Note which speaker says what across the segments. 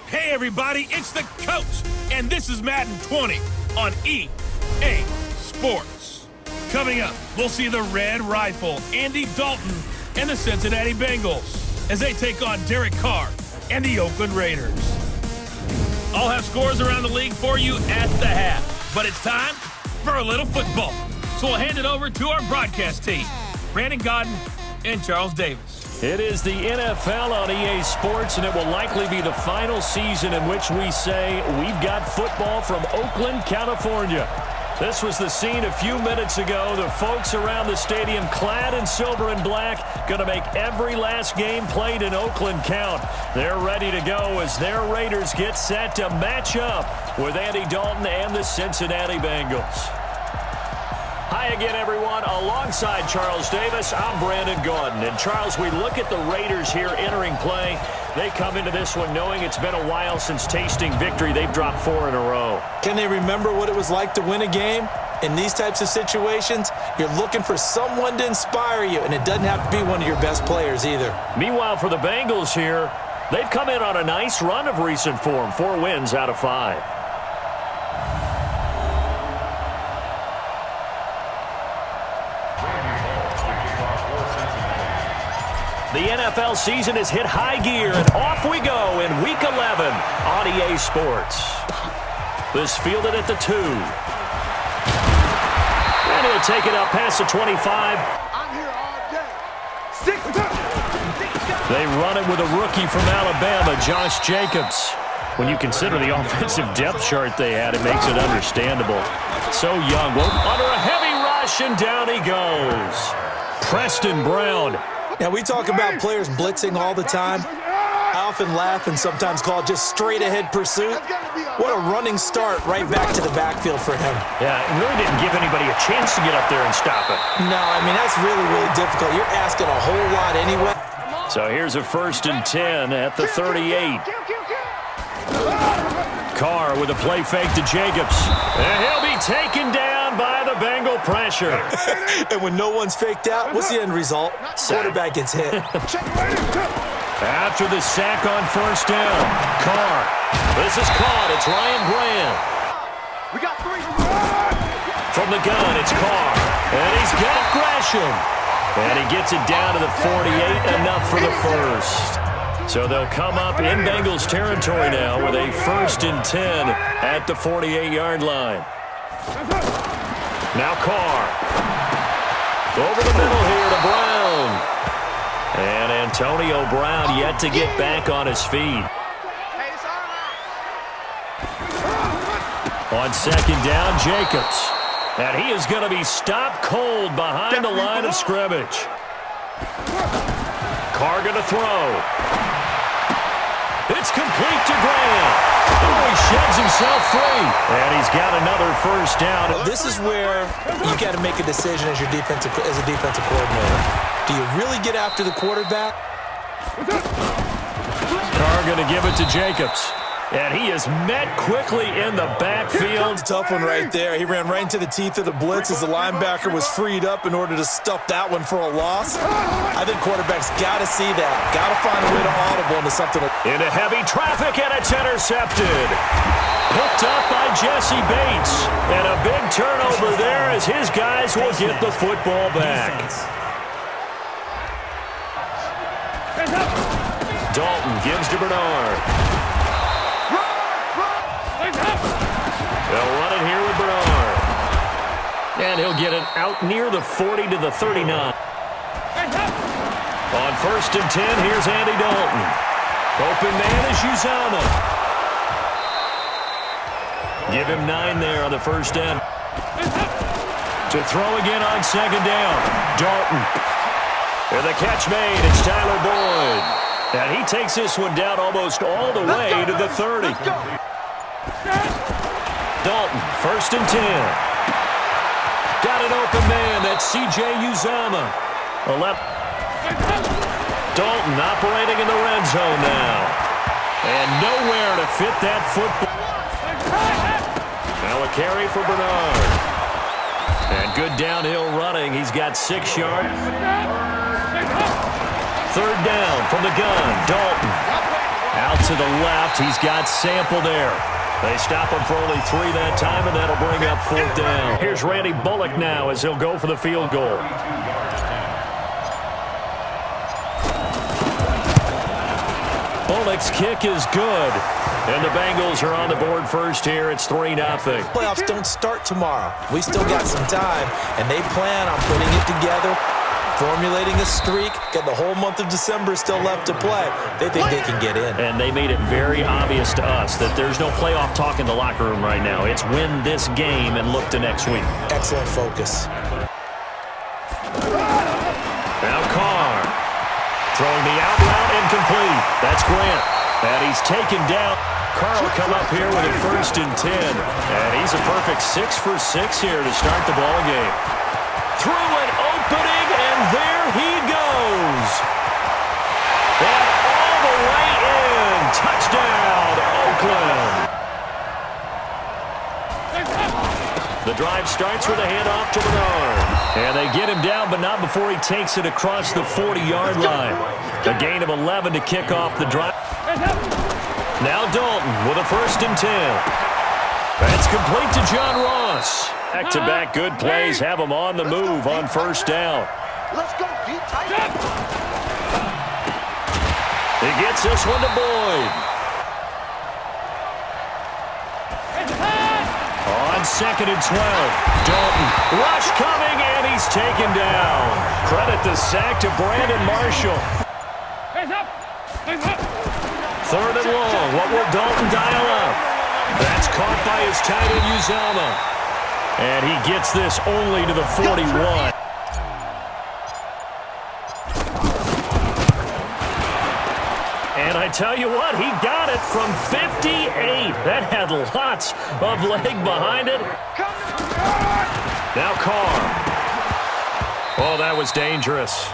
Speaker 1: Hey everybody, it's the coach, and this is Madden 20 on EA Sports. Coming up, we'll see the Red Rifle, Andy Dalton, and the Cincinnati Bengals as they take on Derek Carr and the Oakland Raiders. I'll have scores around the league for you at the half, but it's time for a little football. So we'll hand it over to our broadcast team, Brandon Godden and Charles Davis.
Speaker 2: It is the NFL on EA Sports, and it will likely be the final season in which we say we've got football from Oakland, California. This was the scene a few minutes ago. The folks around the stadium clad in silver and black going to make every last game played in Oakland count. They're ready to go as their Raiders get set to match up with Andy Dalton and the Cincinnati Bengals. Hi again, everyone. Alongside Charles Davis, I'm Brandon Godden. And Charles, we look at the Raiders here entering play. They come into this one knowing it's been a while since tasting victory. They've dropped 4 in a row.
Speaker 3: Can they remember what it was like to win a game? In these types of situations, you're looking for someone to inspire you, and it doesn't have to be one of your best players either.
Speaker 2: Meanwhile, for the Bengals here, they've come in on a nice run of recent form, 4 wins out of 5. The NFL season has hit high gear, and off we go in Week 11 on EA Sports. This fielded at the 2. And he'll take it up past the 25.
Speaker 4: I'm here all day. 6
Speaker 2: They run it with a rookie from Alabama, Josh Jacobs. When you consider the offensive depth chart they had, it makes it understandable. So young. Well, under a heavy rush, and down he goes. Preston Brown.
Speaker 3: Now, we talk about players blitzing all the time. I often laugh and sometimes call it just straight-ahead pursuit. What a running start right back to the backfield for him.
Speaker 2: Yeah, it really didn't give anybody a chance to get up there and stop it.
Speaker 3: No, I mean, that's really, really difficult. You're asking a whole lot anyway.
Speaker 2: So here's a 1st and 10 at the 38. Carr with a play fake to Jacobs. And he'll be taken down by the Bengal pressure.
Speaker 3: And when no one's faked out, what's the end result? Quarterback gets hit.
Speaker 2: After the sack on 1st down, Carr. This is caught. It's Ryan Grant.
Speaker 4: We got 3.
Speaker 2: From the gun, it's Carr. And he's got Gresham. And he gets it down to the 48, enough for the first. So they'll come up in Bengals territory now with a 1st and 10 at the 48-yard line. Now Carr. Over the middle here to Brown. And Antonio Brown yet to get back on his feet. On 2nd down, Jacobs. And he is going to be stopped cold behind the line of scrimmage. Carr going to throw. It's complete to Grant. Oh, he sheds himself free. And he's got another 1st down.
Speaker 3: This is where you got to make a decision as a defensive coordinator. Do you really get after the quarterback?
Speaker 2: Carr going to give it to Jacobs. And he is met quickly in the backfield.
Speaker 3: It's a tough one right there. He ran right into the teeth of the blitz as the linebacker was freed up in order to stuff that one for a loss. I think quarterbacks got to see that. Got to find a way to audible into something.
Speaker 2: Into heavy traffic, and it's intercepted. Picked up by Jesse Bates. And a big turnover there as his guys will get the football back. Dalton gives to Bernard. They'll run it here with Bernard. And he'll get it out near the 40 to the 39. On 1st and 10, here's Andy Dalton. Open man is Uzama. Give him 9 there on the 1st down. To throw again on 2nd down. Dalton. And the catch made. It's Tyler Boyd. And he takes this one down almost all the way to the 30. Dalton, 1st and 10. Got an open man. That's C.J. Uzama. Dalton operating in the red zone now. And nowhere to fit that football. Now a carry for Bernard. And good downhill running. He's got 6 yards. 3rd down from the gun. Dalton. Out to the left. He's got Sample there. They stop him for only 3 that time, and that'll bring up 4th down. Here's Randy Bullock now as he'll go for the field goal. Bullock's kick is good. And the Bengals are on the board first here. It's 3-0.
Speaker 3: Playoffs don't start tomorrow. We still got some time, and they plan on putting it together, formulating a streak. Got the whole month of December still left to play. They think they can get in.
Speaker 2: And they made it very obvious to us that there's no playoff talk in the locker room right now. It's win this game and look to next week.
Speaker 3: Excellent focus.
Speaker 2: Now Carr. Throwing the out route incomplete. That's Grant. And he's taken down. Carr will come up here with a 1st and 10. And he's a perfect 6 for 6 here to start the ball game. Through an opening, and there he goes. And all the way in. Touchdown, Oakland. The drive starts with a handoff to Bernard. And they get him down, but not before he takes it across the 40-yard line. A gain of 11 to kick off the drive. Now Dalton with a 1st and 10. That's complete to John Ross. Back-to-back good plays have him on the move on 1st down.
Speaker 4: Let's go, D-tight.
Speaker 2: He gets this one to Boyd. On 2nd and 12. Dalton. Rush coming, and he's taken down. Credit the sack to Brandon Marshall. 3rd and long. What will Dalton dial up? That's caught by his tight end, Uzama. And he gets this only to the 41. And I tell you what, he got it from 58. That had lots of leg behind it. Now Carr. Oh, that was dangerous.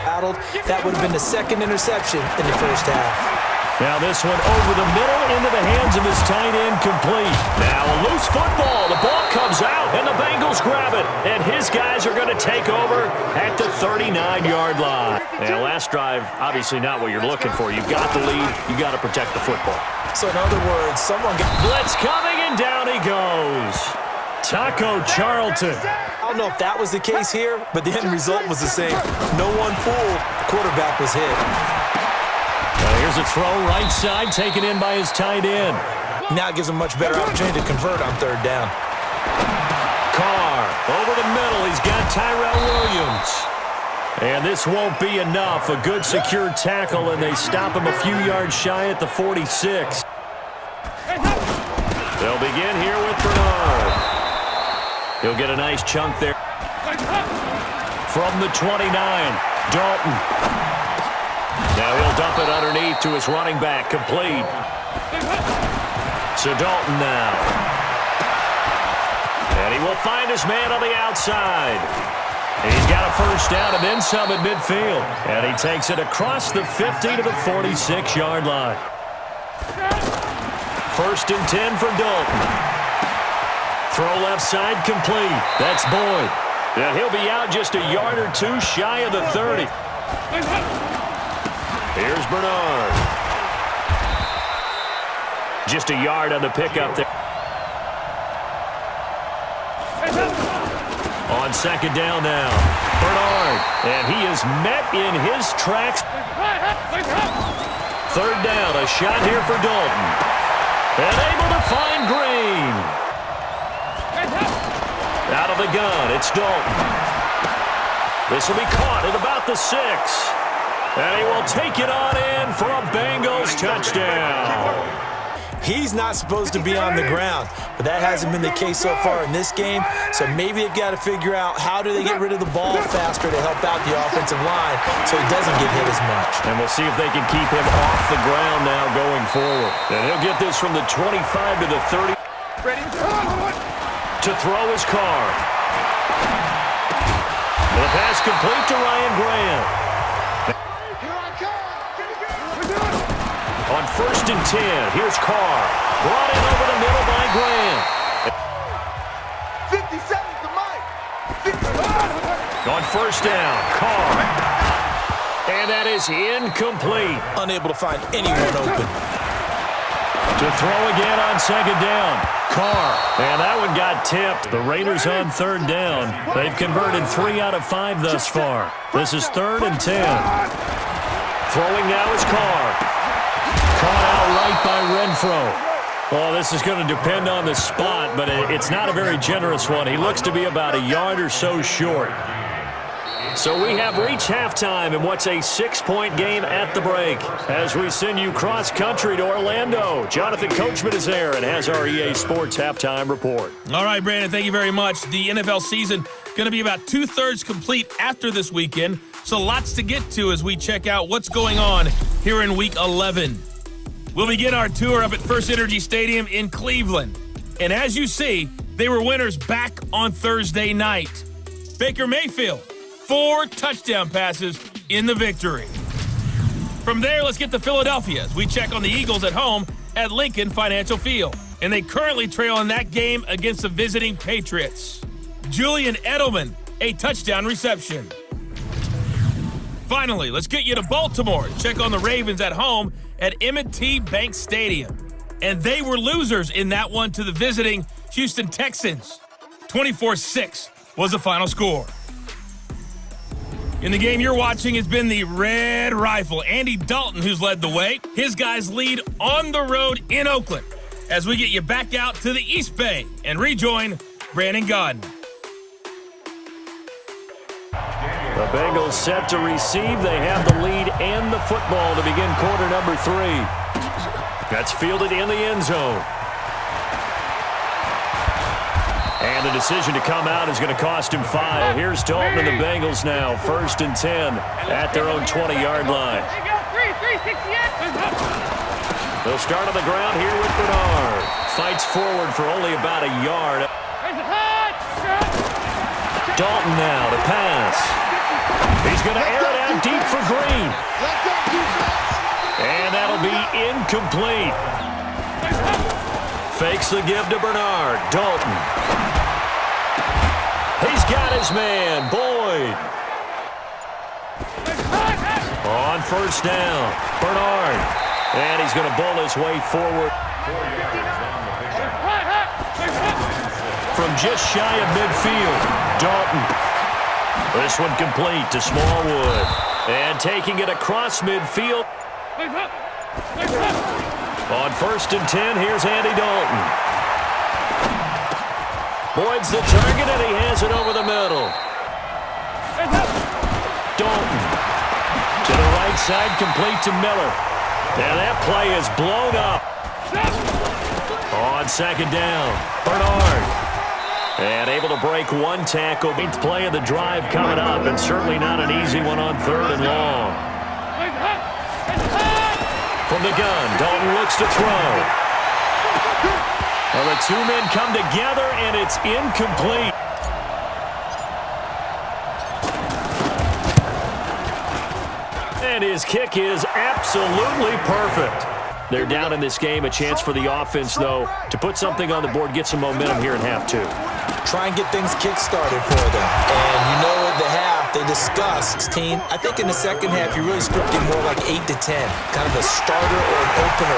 Speaker 3: That would have been the 2nd interception in the 1st half.
Speaker 2: Now this one over the middle into the hands of his tight end, complete. Now a loose football. The ball comes out, and the Bengals grab it. And his guys are going to take over at the 39-yard line. Now last drive, obviously not what you're looking for. You've got the lead. You've got to protect the football.
Speaker 3: So in other words, someone got...
Speaker 2: Blitz coming, and down he goes. Taco Charlton.
Speaker 3: I don't know if that was the case here, but the end result was the same. No one fooled. The quarterback was hit.
Speaker 2: Here's a throw right side taken in by his tight end.
Speaker 3: Now it gives him much better opportunity to convert on 3rd down.
Speaker 2: Carr over the middle. He's got Tyrell Williams. And this won't be enough. A good secure tackle, and they stop him a few yards shy at the 46. They'll begin here with Bernard. He'll get a nice chunk there. From the 29, Dalton. Now he'll dump it underneath to his running back, complete. So Dalton now. And he will find his man on the outside. He's got a 1st down and then some at midfield. And he takes it across the 50 to the 46-yard line. 1st and 10 for Dalton. Throw left side, complete. That's Boyd. And he'll be out just a yard or 2 shy of the 30. Here's Bernard. Just a yard on the pickup there. On 2nd down now. Bernard. And he is met in his tracks. 3rd down. A shot here for Dalton. And able to find Green. Out of the gun. It's Dalton. This will be caught at about the 6. And he will take it on in for a Bengals touchdown.
Speaker 3: He's not supposed to be on the ground, but that hasn't been the case so far in this game. So maybe they've got to figure out how do they get rid of the ball faster to help out the offensive line so he doesn't get hit as much.
Speaker 2: And we'll see if they can keep him off the ground now going forward. And he'll get this from the 25 to the 30.
Speaker 4: Ready?
Speaker 2: To throw his Carr. And the pass complete to Ryan Grant. On 1st and 10, here's Carr. Brought in over the middle by Grant.
Speaker 4: 50 seconds to Mike.
Speaker 2: On 1st down, Carr. And that is incomplete.
Speaker 3: Unable to find anyone open.
Speaker 2: To throw again on second down. Carr. And that one got tipped. The Raiders on third down. They've converted 3 out of 5 thus far. This is 3rd and 10. Throwing now is Carr. Caught out right by Renfro. Well, this is going to depend on the spot, but it's not a very generous one. He looks to be about a yard or so short. So we have reached halftime in what's a 6-point game at the break. As we send you cross-country to Orlando, Jonathan Coachman is there and has our EA Sports halftime report.
Speaker 1: All right, Brandon, thank you very much. The NFL season going to be about 2/3 complete after this weekend, so lots to get to as we check out what's going on here in Week 11. We'll begin our tour up at First Energy Stadium in Cleveland. And as you see, they were winners back on Thursday night. Baker Mayfield, 4 touchdown passes in the victory. From there, let's get to Philadelphia as we check on the Eagles at home at Lincoln Financial Field. And they currently trail in that game against the visiting Patriots. Julian Edelman, a touchdown reception. Finally, let's get you to Baltimore and check on the Ravens at home at M&T Bank Stadium. And they were losers in that one to the visiting Houston Texans. 24-6 was the final score. In the game you're watching, it's been the Red Rifle, Andy Dalton, who's led the way. His guys lead on the road in Oakland as we get you back out to the East Bay and rejoin Brandon Godden.
Speaker 2: The Bengals set to receive. They have the lead and the football to begin quarter number 3. That's fielded in the end zone. And the decision to come out is going to cost him 5. Here's Dalton and the Bengals now. 1st and 10 at their own 20-yard line. They'll start on the ground here with Bernard. Fights forward for only about a yard. Dalton now to pass. He's going to air it out deep for Green. And that'll be incomplete. Fakes the give to Bernard. Dalton. He's got his man, Boyd. On 1st down, Bernard. And he's going to bowl his way forward. From just shy of midfield, Dalton. This one complete to Smallwood. And taking it across midfield. On 1st and 10, here's Andy Dalton. Boyd's the target, and he has it over the middle. Dalton to the right side, complete to Miller. And that play is blown up. On 2nd down, Bernard. And able to break one tackle. 8th play of the drive coming up, and certainly not an easy one on 3rd and long. From the gun, Dalton looks to throw. Well, the 2 men come together, and it's incomplete. And his kick is absolutely perfect. They're down in this game. A chance for the offense, though, to put something on the board, get some momentum here in half 2.
Speaker 3: Try and get things kick-started for them. And you know at the half, they discussed, team, I think in the second half, you really scripted more like 8 to 10. Kind of a starter or an opener,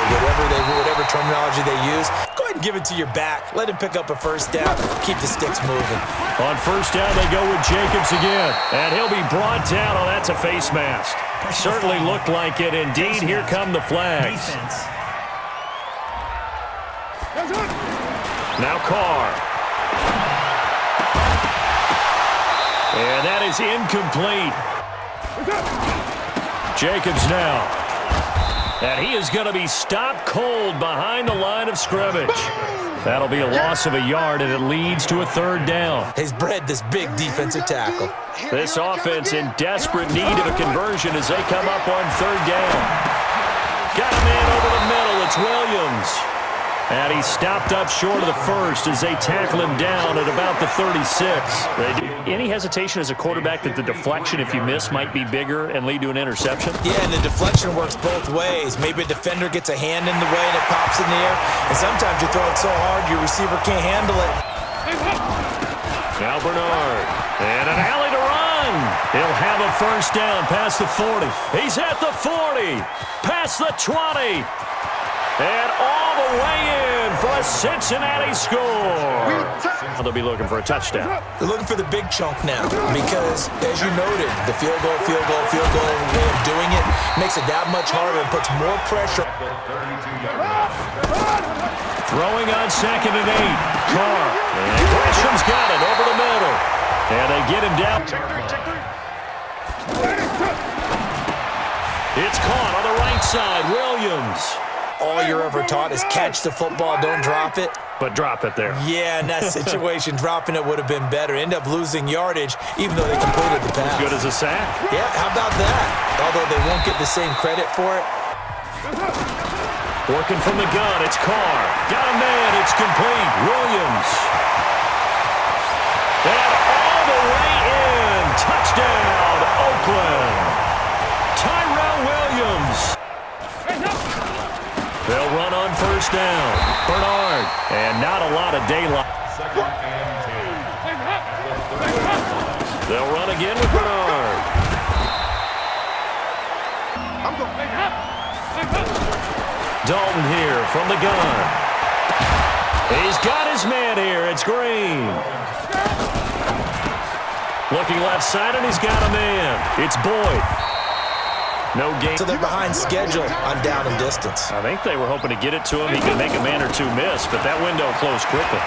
Speaker 3: whatever terminology they use. Go ahead and give it to your back. Let him pick up a 1st down. Keep the sticks moving.
Speaker 2: On 1st down, they go with Jacobs again. And he'll be brought down. Oh, that's a face mask. Certainly looked like it. Indeed, here come the flags. Now Carr. And that is incomplete. Jacobs now. And he is going to be stopped cold behind the line of scrimmage. That'll be a loss of a yard, and it leads to a 3rd down.
Speaker 3: He's bred this big defensive tackle.
Speaker 2: This offense in desperate need of a conversion as they come up on 3rd down. Got a man over the middle. It's Williams. And he stopped up short of the 1st as they tackle him down at about the 36. Any hesitation as a quarterback that the deflection, if you miss, might be bigger and lead to an interception?
Speaker 3: Yeah, and the deflection works both ways. Maybe a defender gets a hand in the way and it pops in the air. And sometimes you throw it so hard your receiver can't handle it.
Speaker 2: Now Bernard. And an alley to run. He'll have a 1st down past the 40. He's at the 40. Past the 20. And all the way in for a Cincinnati score. They'll be looking for a touchdown.
Speaker 3: They're looking for the big chunk now because, as you noted, the field goal way of doing it makes it that much harder and puts more pressure.
Speaker 2: Throwing on 2nd and 8. Carr. And Gresham's got it over the middle. And they get him down. It's caught on the right side. Williams.
Speaker 3: All you're ever taught is catch the football, don't drop it.
Speaker 2: But drop it there.
Speaker 3: Yeah, in that situation, dropping it would have been better. End up losing yardage, even though they completed the pass.
Speaker 2: As good as a sack.
Speaker 3: Yeah, how about that? Although they won't get the same credit for it.
Speaker 2: Working from the gun, it's Carr. Got a man, it's complete. Williams. And all the way in. Touchdown, Oakland. Tyrell Williams. They'll run on 1st down. Bernard. And not a lot of daylight. They'll run again with Bernard. Dalton here from the gun. He's got his man here. It's Green. Looking left side, and he's got a man. It's Boyd. No gain.
Speaker 3: So they're behind schedule on down and distance.
Speaker 2: I think they were hoping to get it to him. He could make a man or two miss, but that window closed quickly.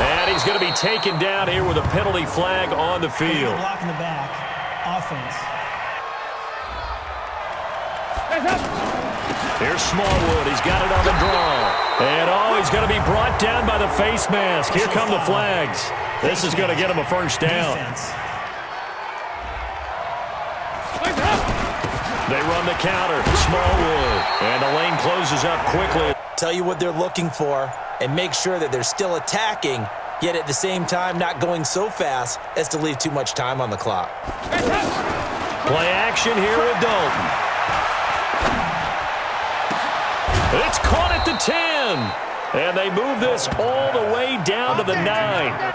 Speaker 2: And he's going to be taken down here with a penalty flag on the field.
Speaker 5: Block in the back. Offense.
Speaker 2: Here's Smallwood. He's got it on the draw. And, he's going to be brought down by the face mask. Here come the flags. This is going to get him a 1st down. They run the counter. Smallwood. And the lane closes up quickly.
Speaker 3: Tell you what they're looking for and make sure that they're still attacking, yet at the same time not going so fast as to leave too much time on the clock.
Speaker 2: Play action here with Dalton. It's caught at the 10. And they move this all the way down to the 9.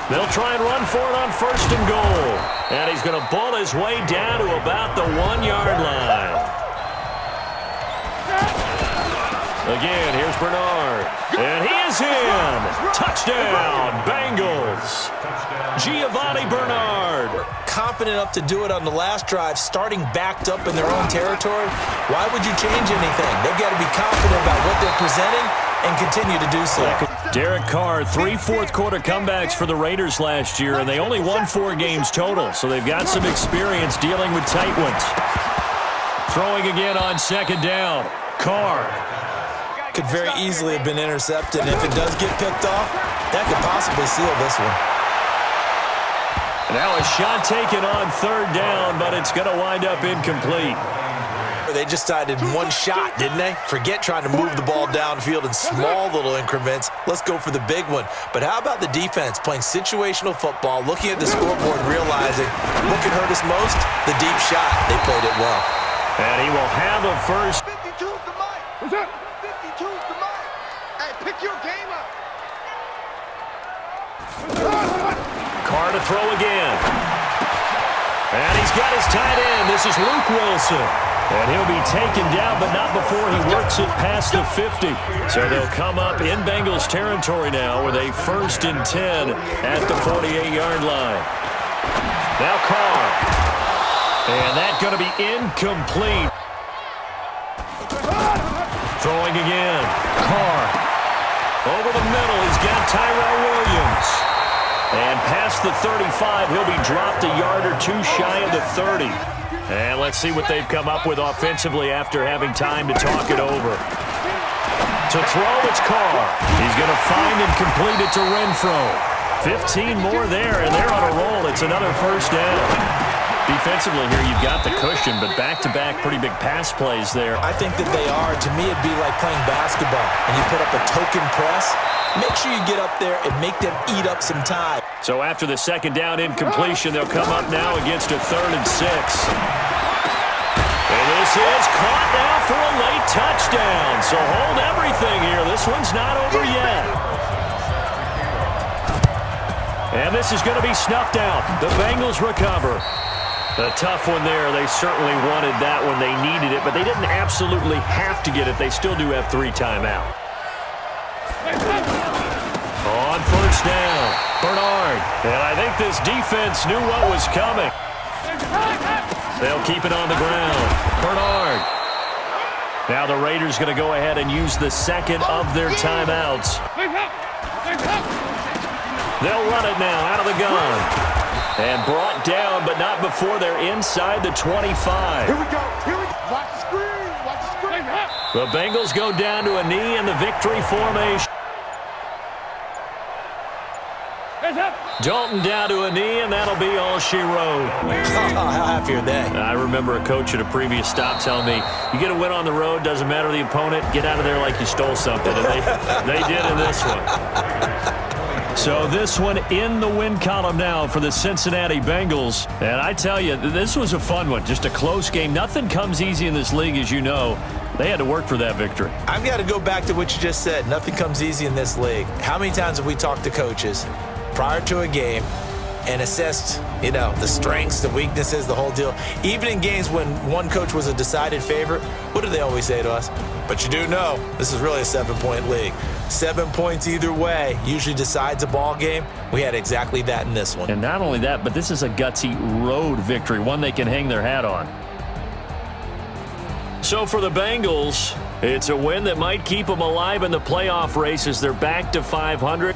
Speaker 2: They'll try and run for it on 1st and goal. And he's going to ball his way down to about the 1-yard line. Again, here's Bernard. And he is in. Touchdown, Bengals. Giovanni Bernard.
Speaker 3: Confident enough to do it on the last drive, starting backed up in their own territory. Why would you change anything? They've got to be confident about what they're presenting and continue to do so.
Speaker 2: Derek Carr, 3 fourth-quarter comebacks for the Raiders last year, and they only won 4 games total, so they've got some experience dealing with tight ones. Throwing again on 2nd down. Carr.
Speaker 3: Could very easily have been intercepted, and if it does get picked off, that could possibly seal this one.
Speaker 2: Now a shot taken on 3rd down, but it's going to wind up incomplete.
Speaker 3: They just decided one shot, didn't they? Forget trying to move the ball downfield in small little increments. Let's go for the big one. But how about the defense playing situational football, looking at the scoreboard, realizing what can hurt us most? The deep shot. They played it well.
Speaker 2: And he will have a first.
Speaker 4: 52's the mic. What's that? 52's the mic. Hey, pick your game up.
Speaker 2: Carr to throw again. And he's got his tight end. This is Luke Wilson. And he'll be taken down, but not before he works it past the 50. So they'll come up in Bengals territory now with a 1st and 10 at the 48-yard line. Now Carr. And that's going to be incomplete. Throwing again. Carr. Over the middle, he's got Tyrell Williams. And past the 35, he'll be dropped a yard or 2 shy of the 30. And let's see what they've come up with offensively after having time to talk it over. To throw, it's Carr. He's going to find and complete it to Renfro. 15 more there, and they're on a roll. It's another 1st down. Defensively here, you've got the cushion, but back-to-back pretty big pass plays there.
Speaker 3: I think that they are. To me, it'd be like playing basketball, and you put up a token press. Make sure you get up there and make them eat up some time.
Speaker 2: So after the 2nd down incompletion, they'll come up now against a 3rd and 6. And this is caught now for a late touchdown. So hold everything here. This one's not over yet. And this is going to be snuffed out. The Bengals recover. A tough one there. They certainly wanted that when they needed it, but they didn't absolutely have to get it. They still do have 3 timeouts. On first down, Bernard. And I think this defense knew what was coming. They'll keep it on the ground. Bernard. Now the Raiders going to go ahead and use the second of their timeouts. They'll run it now out of the gun. And brought down, but not before they're inside the 25.
Speaker 4: Here we go. Watch the screen. Watch the screen.
Speaker 2: The Bengals go down to a knee in the victory formation. Dalton down to a knee, and that'll be all she wrote.
Speaker 3: How happy are they?
Speaker 2: I remember a coach at a previous stop telling me, you get a win on the road, doesn't matter the opponent, get out of there like you stole something. And they did in this one. So this one in the win column now for the Cincinnati Bengals. And I tell you, this was a fun one. Just a close game. Nothing comes easy in this league, as you know. They had to work for that victory.
Speaker 3: I've got to go back to what you just said. Nothing comes easy in this league. How many times have we talked to coaches prior to a game and assessed, the strengths, the weaknesses, the whole deal? Even in games when one coach was a decided favorite, what do they always say to us? But you do know this is really a 7-point league. 7 points either way usually decides a ball game. We had exactly that in this one.
Speaker 2: And not only that, but this is a gutsy road victory, one they can hang their hat on. So for the Bengals, it's a win that might keep them alive in the playoff race as they're back to 500.